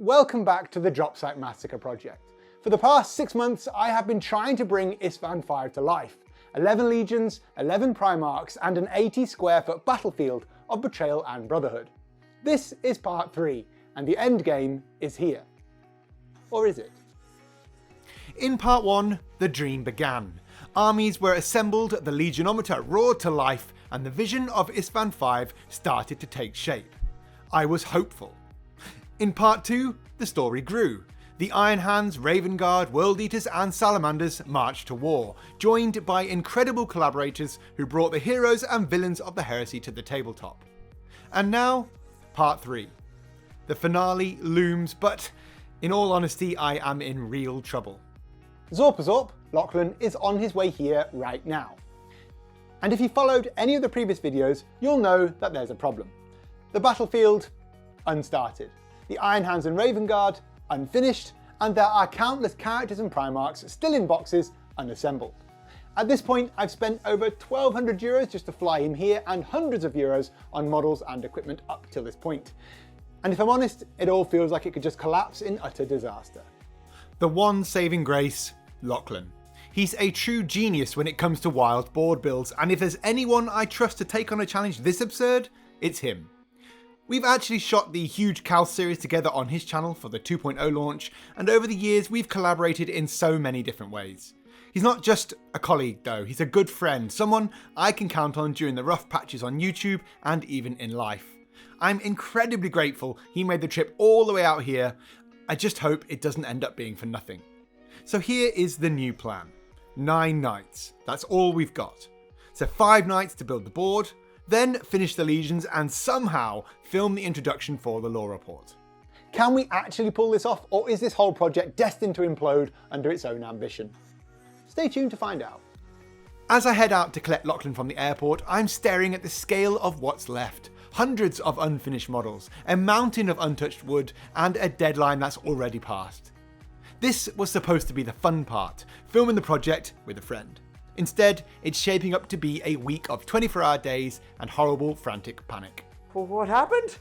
Welcome back to the Dropsite Massacre project. For the past 6 months, I have been trying to bring Istvaan V to life. 11 legions, 11 Primarchs, and an 80 square foot battlefield of betrayal and brotherhood. This is part 3, and the end game is here. Or is it? In part 1, the dream began. Armies were assembled, the legionometer roared to life, and the vision of Istvaan V started to take shape. I was hopeful. In part 2, the story grew. The Iron Hands, Raven Guard, World Eaters and Salamanders marched to war, joined by incredible collaborators who brought the heroes and villains of the Heresy to the tabletop. And now, part 3. The finale looms, but in all honesty, I am in real trouble. Zorp, Lachlan is on his way here right now. And if you followed any of the previous videos, you'll know that there's a problem. The battlefield, unstarted. The Iron Hands and Raven Guard, unfinished, and there are countless characters and Primarchs still in boxes, unassembled. At this point, I've spent over 1,200 euros just to fly him here and hundreds of euros on models and equipment up till this point. And if I'm honest, it all feels like it could just collapse in utter disaster. The one saving grace, Lachlan. He's a true genius when it comes to wild board builds, and if there's anyone I trust to take on a challenge this absurd, it's him. We've actually shot the huge Cal series together on his channel for the 2.0 launch, and over the years we've collaborated in so many different ways. He's not just a colleague though, he's a good friend, someone I can count on during the rough patches on YouTube and even in life. I'm incredibly grateful he made the trip all the way out here. I just hope it doesn't end up being for nothing. So here is the new plan. 9 nights, that's all we've got. So 5 nights to build the board, then finish the legions and somehow film the introduction for the lore report. Can we actually pull this off, or is this whole project destined to implode under its own ambition? Stay tuned to find out. As I head out to collect Lachlan from the airport, I'm staring at the scale of what's left. Hundreds of unfinished models, a mountain of untouched wood, and a deadline that's already passed. This was supposed to be the fun part, filming the project with a friend. Instead, it's shaping up to be a week of 24-hour days and horrible, frantic panic. Well, what happened?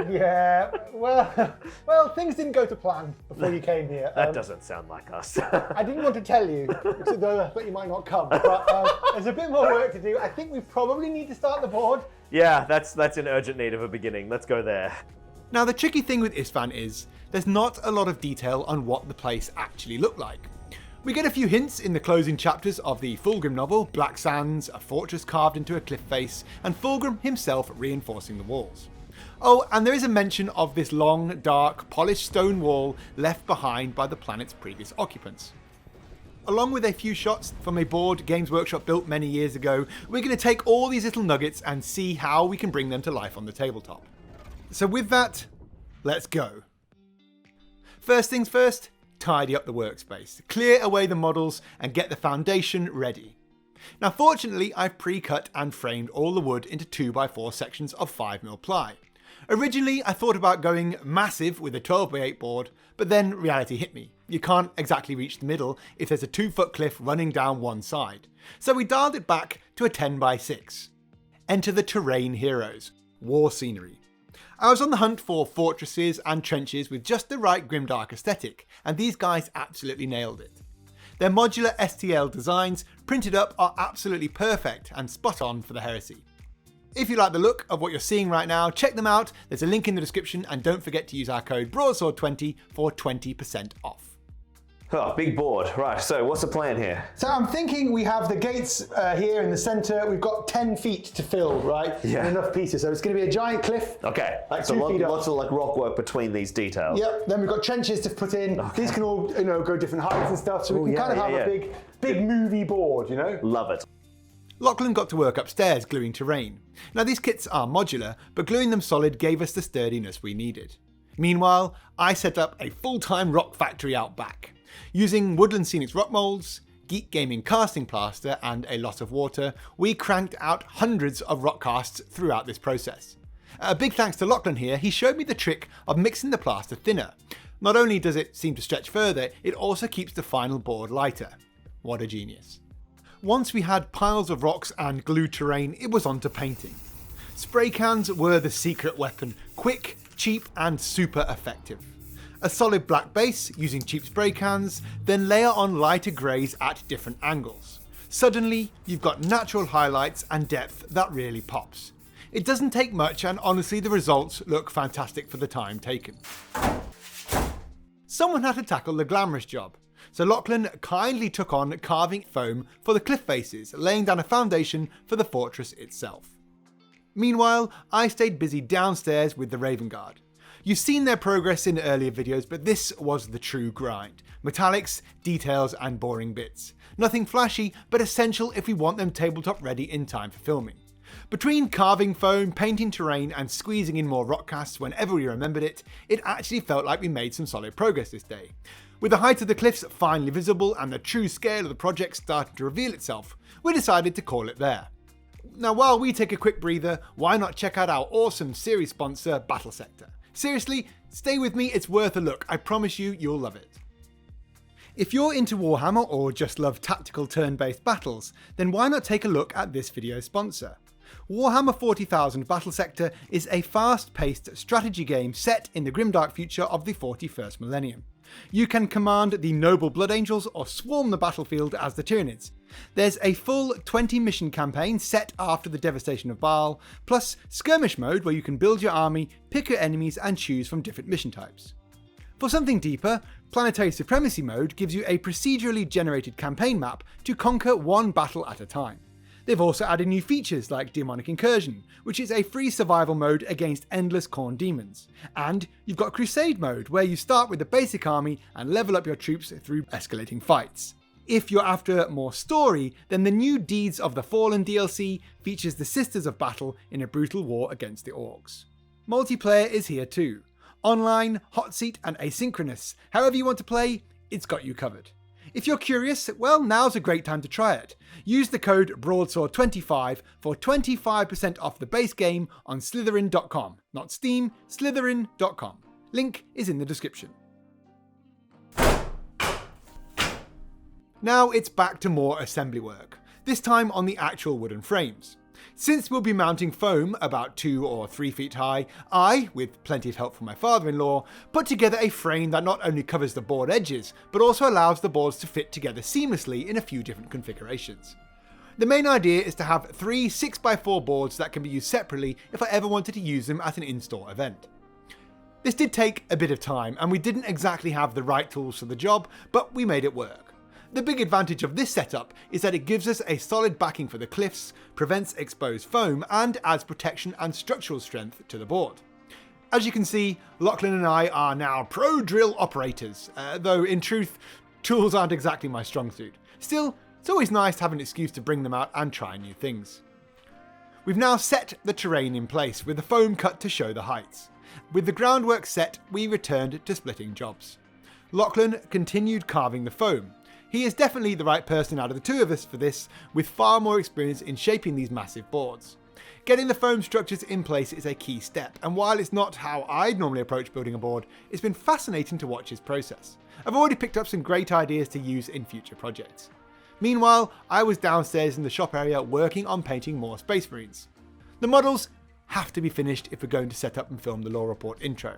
Yeah, well, things didn't go to plan before you came here. That doesn't sound like us. I didn't want to tell you, because I thought you might not come, but there's a bit more work to do. I think we probably need to start the board. Yeah, that's in urgent need of a beginning. Let's go there. Now the tricky thing with Istvaan is, there's not a lot of detail on what the place actually looked like. We get a few hints in the closing chapters of the Fulgrim novel, Black Sands, a fortress carved into a cliff face, and Fulgrim himself reinforcing the walls. Oh, and there is a mention of this long, dark, polished stone wall left behind by the planet's previous occupants. Along with a few shots from a board Games Workshop built many years ago, we're going to take all these little nuggets and see how we can bring them to life on the tabletop. So with that, let's go. First things first, tidy up the workspace, clear away the models and get the foundation ready. Now fortunately I've pre-cut and framed all the wood into 2x4 sections of 5mm ply. Originally I thought about going massive with a 12x8 board, but then reality hit me. You can't exactly reach the middle if there's a 2-foot cliff running down one side. So we dialed it back to a 10x6. Enter the terrain heroes, war scenery. I was on the hunt for fortresses and trenches with just the right grimdark aesthetic, and these guys absolutely nailed it. Their modular STL designs printed up are absolutely perfect and spot on for the Heresy. If you like the look of what you're seeing right now, check them out, there's a link in the description, and don't forget to use our code Broadsword20 for 20% off. Oh, big board. Right, so what's the plan here? So I'm thinking we have the gates here in the centre. We've got 10 feet to fill, right? Yeah. And enough pieces. So it's going to be a giant cliff. Okay, Like so 2 feet up. lots of like rock work between these details. Yep. Then we've got trenches to put in. Okay. These can all, go different heights and stuff. So we can yeah, kind of have yeah. a big movie board, Love it. Lachlan got to work upstairs gluing terrain. Now these kits are modular, but gluing them solid gave us the sturdiness we needed. Meanwhile, I set up a full-time rock factory out back. Using Woodland Scenics rock molds, Geek Gaming casting plaster and a lot of water, we cranked out hundreds of rock casts throughout this process. A big thanks to Lachlan here, he showed me the trick of mixing the plaster thinner. Not only does it seem to stretch further, it also keeps the final board lighter. What a genius. Once we had piles of rocks and glued terrain, it was on to painting. Spray cans were the secret weapon, quick, cheap and super effective. A solid black base using cheap spray cans, then layer on lighter greys at different angles. Suddenly, you've got natural highlights and depth that really pops. It doesn't take much, and honestly the results look fantastic for the time taken. Someone had to tackle the glamorous job, so Lachlan kindly took on carving foam for the cliff faces, laying down a foundation for the fortress itself. Meanwhile, I stayed busy downstairs with the Raven Guard. You've seen their progress in earlier videos, but this was the true grind. Metallics, details and boring bits. Nothing flashy, but essential if we want them tabletop ready in time for filming. Between carving foam, painting terrain and squeezing in more rock casts whenever we remembered it, it actually felt like we made some solid progress this day. With the height of the cliffs finally visible and the true scale of the project starting to reveal itself, we decided to call it there. Now while we take a quick breather, why not check out our awesome series sponsor, Battle Sector. Seriously, stay with me, it's worth a look, I promise you, you'll love it. If you're into Warhammer or just love tactical turn-based battles, then why not take a look at this video's sponsor? Warhammer 40,000 Battle Sector is a fast-paced strategy game set in the grimdark future of the 41st millennium. You can command the noble Blood Angels or swarm the battlefield as the Tyranids. There's a full 20-mission campaign set after the devastation of Baal, plus skirmish mode where you can build your army, pick your enemies and choose from different mission types. For something deeper, Planetary Supremacy mode gives you a procedurally generated campaign map to conquer one battle at a time. They've also added new features like Demonic Incursion, which is a free survival mode against endless Khorne demons. And you've got Crusade mode, where you start with a basic army and level up your troops through escalating fights. If you're after more story, then the new Deeds of the Fallen DLC features the Sisters of Battle in a brutal war against the Orcs. Multiplayer is here too. Online, hot seat and asynchronous. However you want to play, it's got you covered. If you're curious, well, now's a great time to try it. Use the code Broadsword25 for 25% off the base game on Slytherin.com. Not Steam, Slytherin.com. Link is in the description. Now it's back to more assembly work, this time on the actual wooden frames. Since we'll be mounting foam about 2 or 3 feet high, I, with plenty of help from my father-in-law, put together a frame that not only covers the board edges, but also allows the boards to fit together seamlessly in a few different configurations. The main idea is to have 3 6x4 boards that can be used separately if I ever wanted to use them at an in-store event. This did take a bit of time, and we didn't exactly have the right tools for the job, but we made it work. The big advantage of this setup is that it gives us a solid backing for the cliffs, prevents exposed foam, and adds protection and structural strength to the board. As you can see, Lachlan and I are now pro drill operators, though in truth, tools aren't exactly my strong suit. Still, it's always nice to have an excuse to bring them out and try new things. We've now set the terrain in place with the foam cut to show the heights. With the groundwork set, we returned to splitting jobs. Lachlan continued carving the foam. He is definitely the right person out of the two of us for this, with far more experience in shaping these massive boards. Getting the foam structures in place is a key step, and while it's not how I'd normally approach building a board, it's been fascinating to watch his process. I've already picked up some great ideas to use in future projects. Meanwhile, I was downstairs in the shop area working on painting more Space Marines. The models have to be finished if we're going to set up and film the Lore Report intro.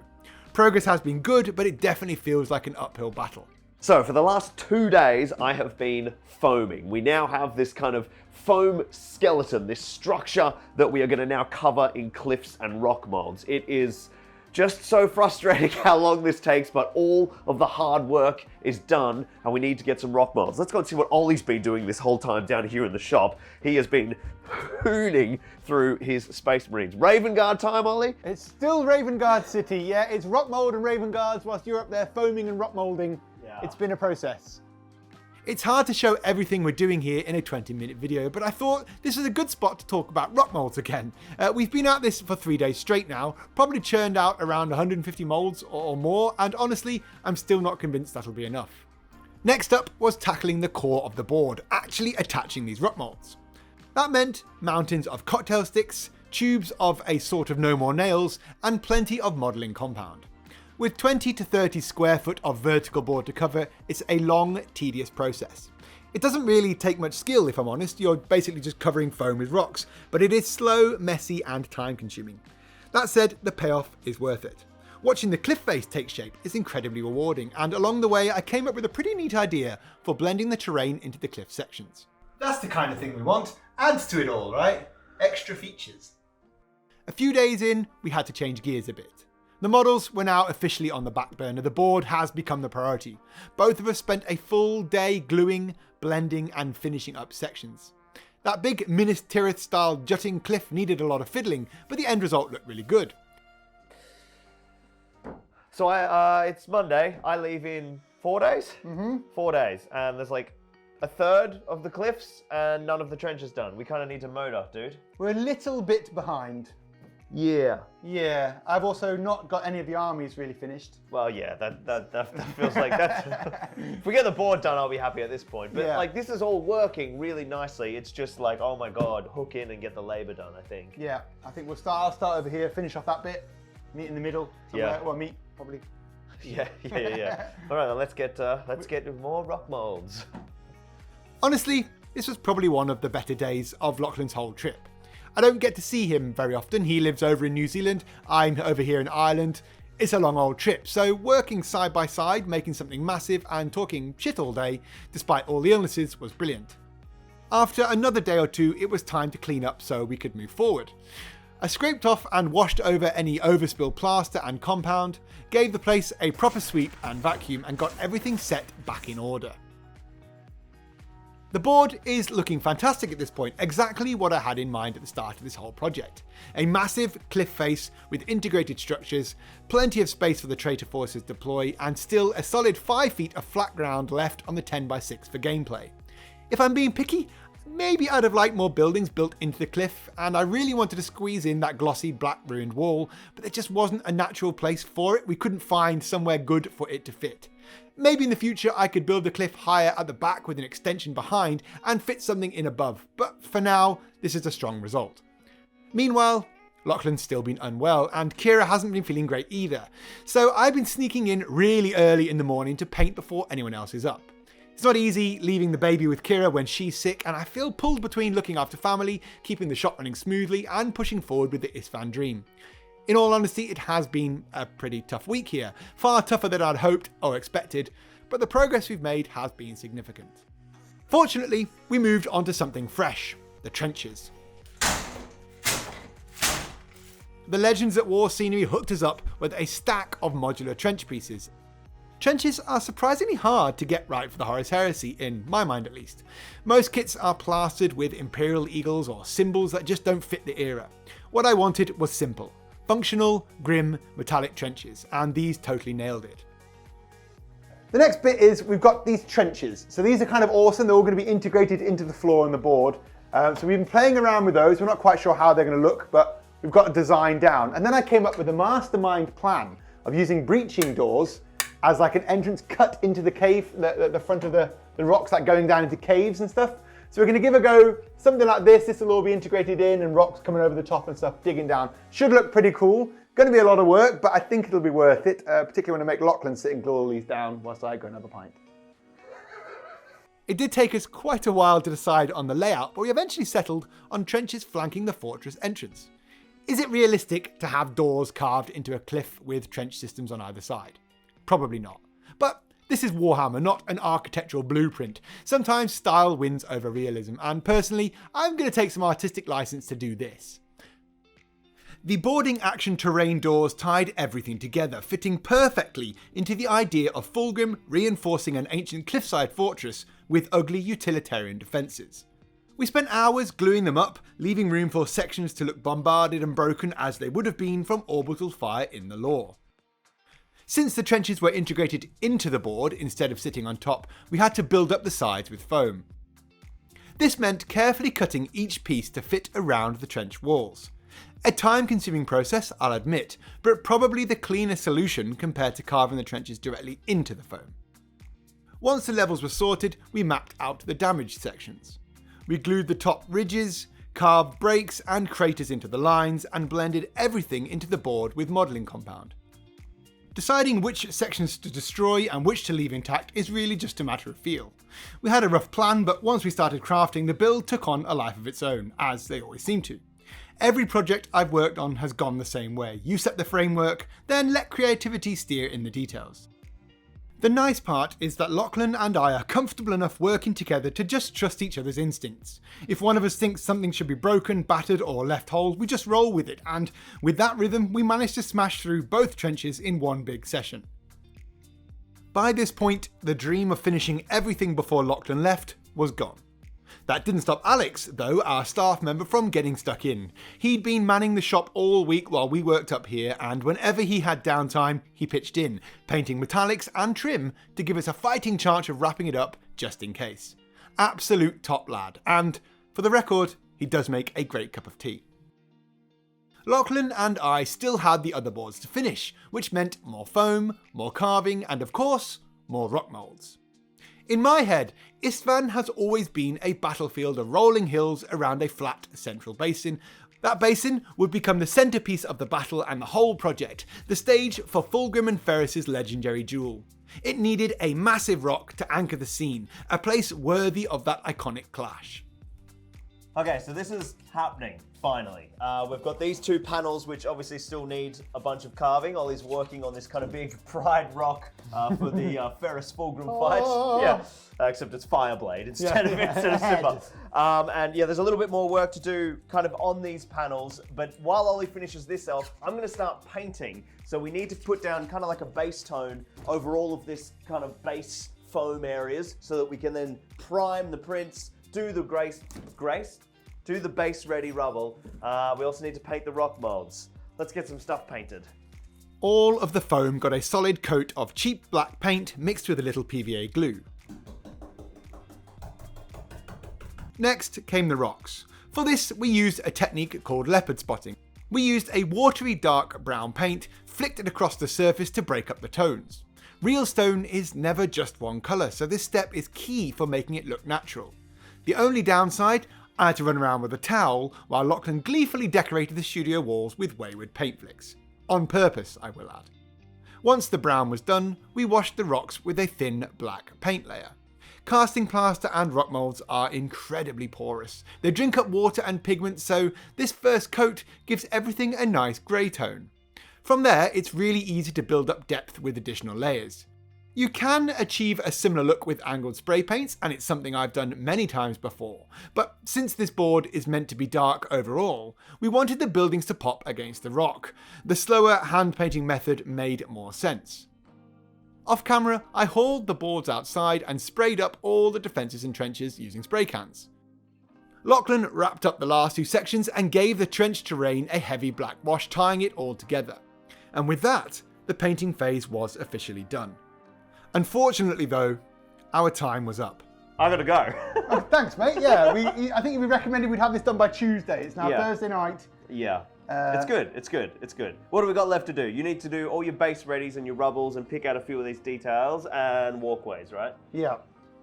Progress has been good, but it definitely feels like an uphill battle. So for the last 2 days, I have been foaming. We now have this kind of foam skeleton, this structure that we are going to now cover in cliffs and rock molds. It is just so frustrating how long this takes, but all of the hard work is done and we need to get some rock molds. Let's go and see what Ollie's been doing this whole time down here in the shop. He has been hooning through his Space Marines. Raven Guard time, Ollie? It's still Raven Guard City, yeah. It's rock mold and Raven Guards whilst you're up there foaming and rock molding. It's been a process. It's hard to show everything we're doing here in a 20-minute video, but I thought this was a good spot to talk about rock molds again. We've been at this for 3 days straight now, probably churned out around 150 molds or more, and honestly, I'm still not convinced that'll be enough. Next up was tackling the core of the board, actually attaching these rock molds. That meant mountains of cocktail sticks, tubes of a sort of no more nails, and plenty of modelling compound. With 20 to 30 square foot of vertical board to cover, it's a long, tedious process. It doesn't really take much skill, if I'm honest, you're basically just covering foam with rocks, but it is slow, messy and time consuming. That said, the payoff is worth it. Watching the cliff face take shape is incredibly rewarding, and along the way I came up with a pretty neat idea for blending the terrain into the cliff sections. That's the kind of thing we want. Adds to it all, right? Extra features. A few days in, we had to change gears a bit. The models were now officially on the back burner. The board has become the priority. Both of us spent a full day gluing, blending and finishing up sections. That big Minas Tirith style jutting cliff needed a lot of fiddling, but the end result looked really good. So it's Monday. I leave in 4 days? 4 days. And there's like a third of the cliffs and none of the trenches done. We kind of need to motor, dude. We're a little bit behind. Yeah. Yeah, I've also not got any of the armies really finished. Well, yeah, that feels like that's... If we get the board done, I'll be happy at this point. But like, this is all working really nicely. It's just like, oh my god, hook in and get the labour done, I think. Yeah, I think I'll start over here, finish off that bit, meet in the middle. Somewhere. Yeah. Well, meet, probably. Yeah. All right, then let's get more rock molds. Honestly, this was probably one of the better days of Lachlan's whole trip. I don't get to see him very often. He lives over in New Zealand, I'm over here in Ireland. It's a long old trip, so working side by side, making something massive and talking shit all day, despite all the illnesses, was brilliant. After another day or two, it was time to clean up so we could move forward. I scraped off and washed over any overspilled plaster and compound, gave the place a proper sweep and vacuum and got everything set back in order. The board is looking fantastic at this point, exactly what I had in mind at the start of this whole project. A massive cliff face with integrated structures, plenty of space for the traitor forces to deploy, and still a solid 5 feet of flat ground left on the 10x6 for gameplay. If I'm being picky, maybe I'd have liked more buildings built into the cliff, and I really wanted to squeeze in that glossy black ruined wall, but there just wasn't a natural place for it. We couldn't find somewhere good for it to fit. Maybe in the future I could build the cliff higher at the back with an extension behind and fit something in above, but for now, this is a strong result. Meanwhile, Lachlan's still been unwell and Kira hasn't been feeling great either, so I've been sneaking in really early in the morning to paint before anyone else is up. It's not easy leaving the baby with Kira when she's sick, and I feel pulled between looking after family, keeping the shop running smoothly, and pushing forward with the Istvaan dream. In all honesty, it has been a pretty tough week here, far tougher than I'd hoped or expected, but the progress we've made has been significant. Fortunately, we moved on to something fresh, the trenches. The Legends at War scenery hooked us up with a stack of modular trench pieces. Trenches are surprisingly hard to get right for the Horus Heresy, in my mind at least. Most kits are plastered with imperial eagles or symbols that just don't fit the era. What I wanted was simple. Functional, grim, metallic trenches, and these totally nailed it. The next bit is we've got these trenches. So these are kind of awesome. They're all going to be integrated into the floor and the board. So we've been playing around with those. We're not quite sure how they're going to look, but we've got a design down. And then I came up with a mastermind plan of using breaching doors as like an entrance cut into the cave, the front of the rocks, like going down into caves and stuff. So we're going to give a go, something like this. This will all be integrated in and rocks coming over the top and stuff, digging down. Should look pretty cool. Going to be a lot of work, but I think it'll be worth it, particularly when I make Lachlan sit and glue all these down whilst I go and have a pint. It did take us quite a while to decide on the layout, but we eventually settled on trenches flanking the fortress entrance. Is it realistic to have doors carved into a cliff with trench systems on either side? Probably not. But this is Warhammer, not an architectural blueprint. Sometimes style wins over realism, and personally, I'm going to take some artistic license to do this. The boarding action terrain doors tied everything together, fitting perfectly into the idea of Fulgrim reinforcing an ancient cliffside fortress with ugly utilitarian defences. We spent hours gluing them up, leaving room for sections to look bombarded and broken as they would have been from orbital fire in the lore. Since the trenches were integrated into the board instead of sitting on top, we had to build up the sides with foam. This meant carefully cutting each piece to fit around the trench walls. A time-consuming process, I'll admit, but probably the cleaner solution compared to carving the trenches directly into the foam. Once the levels were sorted, we mapped out the damaged sections. We glued the top ridges, carved breaks and craters into the lines, and blended everything into the board with modelling compound. Deciding which sections to destroy and which to leave intact is really just a matter of feel. We had a rough plan, but once we started crafting, the build took on a life of its own, as they always seem to. Every project I've worked on has gone the same way. You set the framework, then let creativity steer in the details. The nice part is that Lachlan and I are comfortable enough working together to just trust each other's instincts. If one of us thinks something should be broken, battered or left whole, we just roll with it, and with that rhythm we managed to smash through both trenches in one big session. By this point, the dream of finishing everything before Lachlan left was gone. That didn't stop Alex, though, our staff member, from getting stuck in. He'd been manning the shop all week while we worked up here, and whenever he had downtime, he pitched in, painting metallics and trim to give us a fighting chance of wrapping it up just in case. Absolute top lad, and, for the record, he does make a great cup of tea. Lachlan and I still had the other boards to finish, which meant more foam, more carving, and of course, more rock moulds. In my head, Istvaan has always been a battlefield of rolling hills around a flat central basin. That basin would become the centrepiece of the battle and the whole project, the stage for Fulgrim and Ferris's legendary duel. It needed a massive rock to anchor the scene, a place worthy of that iconic clash. Okay, so this is happening, finally. We've got these two panels, which obviously still need a bunch of carving. Ollie's working on this kind of big pride rock for the Ferris Fulgrim fight. Yeah, except it's Fireblade instead of Simba. And yeah, there's a little bit more work to do kind of on these panels, but while Ollie finishes this off, I'm gonna start painting. So we need to put down kind of like a base tone over all of this kind of base foam areas so that we can then prime the prints, do the do the base ready rubble. We also need to paint the rock molds. Let's get some stuff painted. All of the foam got a solid coat of cheap black paint mixed with a little PVA glue. Next came the rocks. For this, we used a technique called leopard spotting. We used a watery dark brown paint, flicked it across the surface to break up the tones. Real stone is never just one colour, so this step is key for making it look natural. The only downside, I had to run around with a towel while Lachlan gleefully decorated the studio walls with wayward paint flicks. On purpose, I will add. Once the brown was done, we washed the rocks with a thin black paint layer. Casting plaster and rock moulds are incredibly porous. They drink up water and pigment, so this first coat gives everything a nice grey tone. From there, it's really easy to build up depth with additional layers. You can achieve a similar look with angled spray paints, and it's something I've done many times before, but since this board is meant to be dark overall, we wanted the buildings to pop against the rock. The slower hand painting method made more sense. Off camera, I hauled the boards outside and sprayed up all the defences and trenches using spray cans. Lachlan wrapped up the last two sections and gave the trench terrain a heavy black wash, tying it all together. And with that, the painting phase was officially done. Unfortunately though, our time was up. I gotta go. Oh, thanks, mate. Yeah, I think we recommended we'd have this done by Tuesday. It's now Thursday night. Yeah. It's good. What have we got left to do? You need to do all your base readies and your rubbles and pick out a few of these details and walkways, right? Yeah.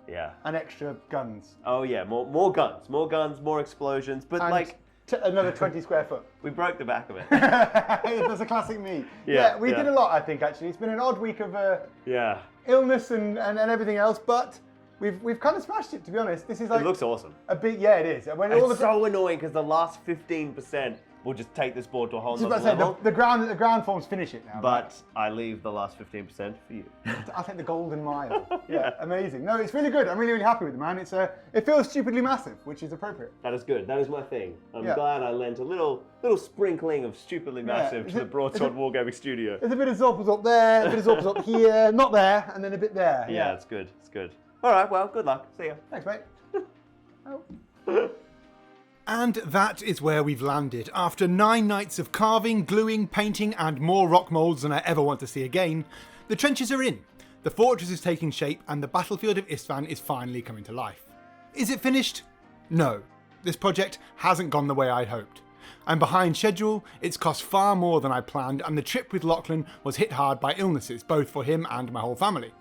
Yeah. And extra guns. Oh yeah, more guns, more explosions, but and like... another 20 square foot. We broke the back of it. That's a classic me. Yeah, we did a lot, I think, actually. It's been an odd week of illness and everything else, but we've kind of smashed it, to be honest. This is like... It looks awesome. It is. It's so annoying because the last 15% will just take this board to a whole nother level. The ground forms finish it now. But right? I leave the last 15% for you. I think the golden mile. Yeah, amazing. No, it's really good. I'm really, really happy with it, man. It feels stupidly massive, which is appropriate. That is good. That is my thing. I'm glad I lent a little sprinkling of stupidly massive to the Broadsword Wargaming studio. There's a bit of Zorpals up there, a bit of Zorpals up here, not there, and then a bit there. Yeah, it's good. It's good. All right, well, good luck. See ya. Thanks, mate. And that is where we've landed. After 9 nights of carving, gluing, painting, and more rock moulds than I ever want to see again, the trenches are in. The fortress is taking shape, and the battlefield of Istvaan is finally coming to life. Is it finished? No. This project hasn't gone the way I'd hoped. I'm behind schedule, it's cost far more than I planned, and the trip with Lachlan was hit hard by illnesses, both for him and my whole family.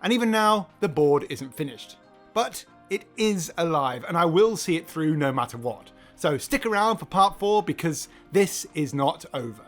And even now, the board isn't finished. But it is alive, and I will see it through no matter what. So stick around for part 4 because this is not over.